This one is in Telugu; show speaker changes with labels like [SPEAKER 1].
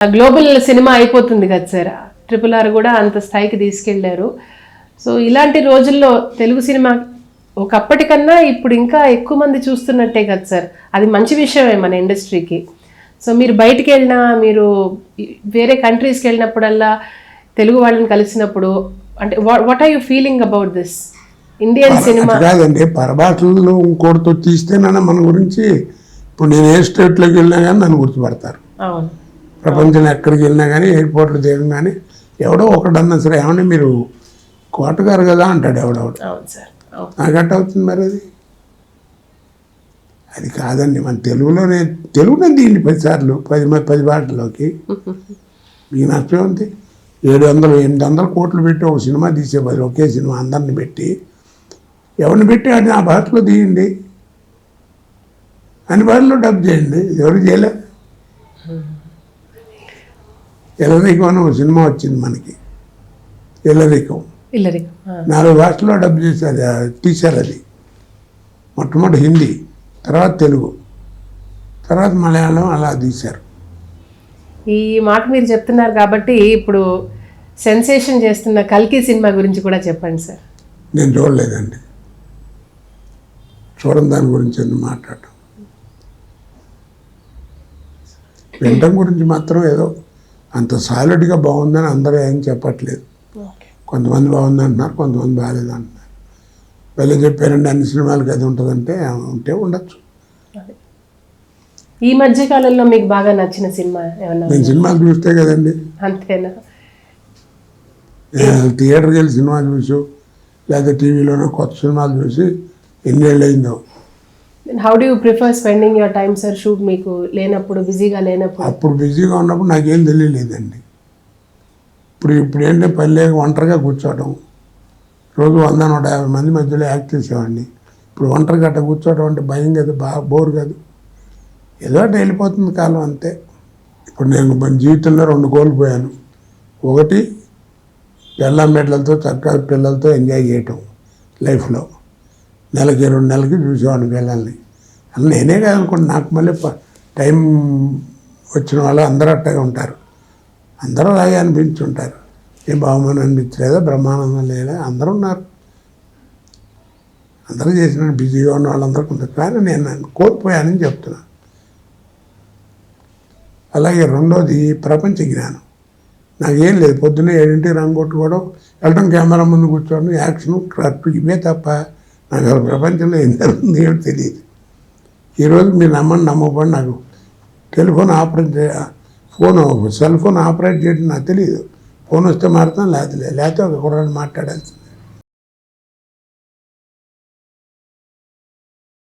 [SPEAKER 1] గ్లోబల్ సినిమా అయిపోతుంది కదా సార్, RRR కూడా అంత స్థాయికి తీసుకెళ్లారు. సో ఇలాంటి రోజుల్లో తెలుగు సినిమా ఒకప్పటికన్నా ఇప్పుడు ఇంకా ఎక్కువ మంది చూస్తున్నట్టే కదా సార్, అది మంచి విషయమే మన ఇండస్ట్రీకి. సో మీరు బయటికి వెళ్ళినా, మీరు వేరే కంట్రీస్కి వెళ్ళినప్పుడల్లా తెలుగు వాళ్ళని కలిసినప్పుడు అంటే what are you feeling about this Indian cinema?
[SPEAKER 2] కాదండి, పరభాషల్లో ఇంకోటితో తీస్తేనన్నా మన గురించి, ఇప్పుడు నేను ఏ స్టేట్లోకి వెళ్ళినా కానీ నన్ను గుర్తుపడతారు.
[SPEAKER 1] అవును,
[SPEAKER 2] ప్రపంచంలో ఎక్కడికి వెళ్ళినా కానీ, ఎయిర్పోర్ట్లో దిగం కానీ ఎవడో ఒకటన్నా సరే ఏమన్నా మీరు కోటగారు కదా అంటాడు ఎవడెవడు.
[SPEAKER 1] అవును సార్,
[SPEAKER 2] నాకట్ట అవుతుంది మరి. అది కాదండి, మన తెలుగులోనే దీన్ని 10 సార్లు 10 భాషల్లోకి మీకు నష్టం ఉంది. 700-800 కోట్లు పెట్టి ఒక సినిమా తీసే బదులు ఒకే సినిమా అందరిని పెట్టి ఎవరిని పెట్టి అది ఆ భాషలో తీయండి, అన్ని భాషలో డబ్ చేయండి. ఎవరు చేయలే. ఎల్లరికం అని ఒక సినిమా వచ్చింది మనకి, ఎల్లరికం 4 భాషల్లో డబ్ చేశారు, తీశారు. అది మొట్టమొదటి హిందీ, తర్వాత తెలుగు, తర్వాత మలయాళం, అలా తీశారు.
[SPEAKER 1] ఈ మాట మీరు చెప్తున్నారు కాబట్టి ఇప్పుడు సెన్సేషన్ చేస్తున్న కల్కి సినిమా గురించి కూడా చెప్పండి సార్.
[SPEAKER 2] నేను చూడలేదండి, చూడని దాని గురించి ఎందుకు మాట్లాడటం. వినటం గురించి మాత్రం ఏదో అంత సాలిడ్గా బాగుందని అందరూ ఏం చెప్పట్లేదు. కొంతమంది బాగుంది అంటున్నారు, కొంతమంది బాగాలేదు అంటున్నారు. వెళ్ళి చెప్పారండి అన్ని సినిమాలకి అది ఉంటుందంటే ఉంటే ఉండొచ్చు.
[SPEAKER 1] ఈ మధ్య కాలంలో మీకు బాగా నచ్చిన సినిమా ఏమన్నా?
[SPEAKER 2] నేను సినిమాలు చూస్తే కదండి.
[SPEAKER 1] అంతేనా?
[SPEAKER 2] థియేటర్కి వెళ్ళి సినిమా చూసి లేదా టీవీలోనే కొత్త సినిమాలు చూసి ఎన్నేళ్ళు అయిందో.
[SPEAKER 1] How do you prefer spending your time sir? Shoot మీకు లేనప్పుడు, బిజీగా లేనప్పుడు?
[SPEAKER 2] అప్పుడు బిజీగా ఉన్నప్పుడు నాకేం తెలియలేదండి. ఇప్పుడు ఏంటంటే పని లేక ఒంటరిగా కూర్చోవడం, రోజు 100-150 మంది మధ్యలో యాక్ట్ చేసేవాడిని. ఇప్పుడు ఒంటరిగా అట్ట కూర్చోవడం అంటే భయం కదా, బాగా బోర్ కాదు, ఏదో అట్ట వెళ్ళిపోతుంది కాలం అంతే. ఇప్పుడు నేను మన జీవితంలో 2 కోల్పోయాను. ఒకటి పిల్లలతో చక్కగా పిల్లలతో ఎంజాయ్ చేయటం లైఫ్లో. నెలకి 2 నెలలకి చూసేవాడిని పిల్లల్ని. అలా నేనే కాదనుకోండి, నాకు మళ్ళీ టైం వచ్చిన వాళ్ళు అందరూ అట్టగా ఉంటారు. అందరూ అలాగే అనిపించుంటారు. ఏం బహుమానం అనిపించలేదా, బ్రహ్మానందం లేదా, అందరూ ఉన్నారు. అందరూ చేసిన బిజీగా ఉన్న వాళ్ళందరికీ ఉంటారు. కానీ నేను కోల్పోయానని చెప్తున్నాను. అలాగే రెండోది ప్రపంచ జ్ఞానం. నాకేం లేదు. పొద్దున్నే 7ంటికి రంగు కొట్టుకోవడం, వెళ్ళడం, కెమెరా ముందు కూర్చోవడం, యాక్షన్, కరెక్ట్, ఇవే తప్ప నాకు అసలు ప్రపంచంలో ఏం జరుగుతుంది ఏమో తెలియదు. ఈరోజు మీరు నమ్మకపోండి, నాకు సెల్ ఫోన్ ఆపరేట్ చేయడం నాకు తెలియదు. ఫోన్ వస్తే మారుతాం, లేకపోతే ఒక కుర్రాడు మాట్లాడాల్సింది.